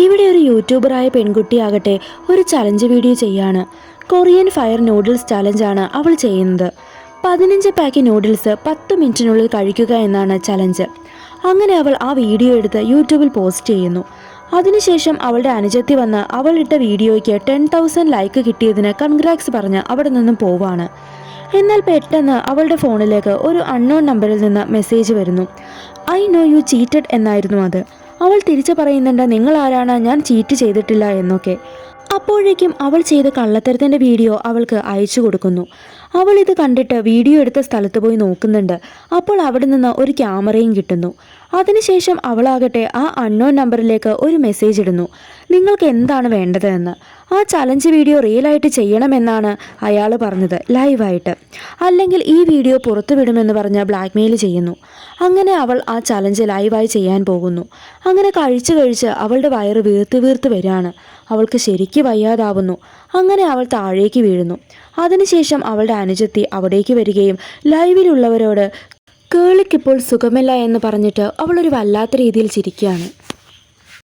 ഇവിടെ ഒരു യൂട്യൂബറായ പെൺകുട്ടിയാകട്ടെ ഒരു ചലഞ്ച് വീഡിയോ ചെയ്യാണ്. കൊറിയൻ ഫയർ നൂഡിൽസ് ചലഞ്ചാണ് അവൾ ചെയ്യുന്നത്. 15 പാക്ക് നൂഡിൽസ് 10 മിനിറ്റിനുള്ളിൽ കഴിക്കുക എന്നാണ് ചലഞ്ച്. അങ്ങനെ അവൾ ആ വീഡിയോ എടുത്ത് യൂട്യൂബിൽ പോസ്റ്റ് ചെയ്യുന്നു. അതിനുശേഷം അവളുടെ അനുജത്തി വന്ന് അവൾ ഇട്ട വീഡിയോയ്ക്ക് 10,000 ലൈക്ക് കിട്ടിയതിന് കൺഗ്രാറ്റ്സ് പറഞ്ഞ് അവിടെ നിന്നും പോവാണ്. എന്നാൽ പെട്ടെന്ന് അവളുടെ ഫോണിലേക്ക് ഒരു അൺനോൺ നമ്പറിൽ നിന്ന് മെസ്സേജ് വരുന്നു. ഐ നോ യു ചീറ്റഡ് എന്നായിരുന്നു അത്. അവൾ തിരിച്ചു പറയുന്നുണ്ട്, നിങ്ങൾ ആരാണ്, ഞാൻ ചീറ്റ് ചെയ്തിട്ടില്ല എന്നൊക്കെ. അപ്പോഴേക്കും അവൾ ചെയ്ത കള്ളത്തരത്തിൻ്റെ വീഡിയോ അവൾക്ക് അയച്ചു കൊടുക്കുന്നു. അവൾ ഇത് കണ്ടിട്ട് വീഡിയോ എടുത്ത സ്ഥലത്ത് പോയി നോക്കുന്നുണ്ട്. അപ്പോൾ അവിടെ നിന്ന് ഒരു ക്യാമറയും കിട്ടുന്നു. അതിനുശേഷം അവളാകട്ടെ ആ അൺനോൺ നമ്പറിലേക്ക് ഒരു മെസ്സേജ് ഇടുന്നു, നിങ്ങൾക്ക് എന്താണ് വേണ്ടത് എന്ന്. ആ ചലഞ്ച് വീഡിയോ റിയലായിട്ട് ചെയ്യണമെന്നാണ് അയാൾ പറഞ്ഞത്, ലൈവായിട്ട്. അല്ലെങ്കിൽ ഈ വീഡിയോ പുറത്തു വിടുമെന്ന് പറഞ്ഞ് ബ്ലാക്ക്മെയിൽ ചെയ്യുന്നു. അങ്ങനെ അവൾ ആ ചലഞ്ച് ലൈവായി ചെയ്യാൻ പോകുന്നു. അങ്ങനെ കഴിച്ച് അവളുടെ വയറ് വീർത്ത് വരികയാണ്. അവൾക്ക് ശരിക്ക് വയ്യാതാവുന്നു. അങ്ങനെ അവൾ താഴേക്ക് വീഴുന്നു. അതിനുശേഷം അവളുടെ അനുജത്തി അവിടേക്ക് വരികയും ലൈവിലുള്ളവരോട് കേളിക്കിപ്പോൾ സുഖമില്ല എന്ന് പറഞ്ഞിട്ട് അവളൊരു വല്ലാത്ത രീതിയിൽ ചിരിക്കുകയാണ്.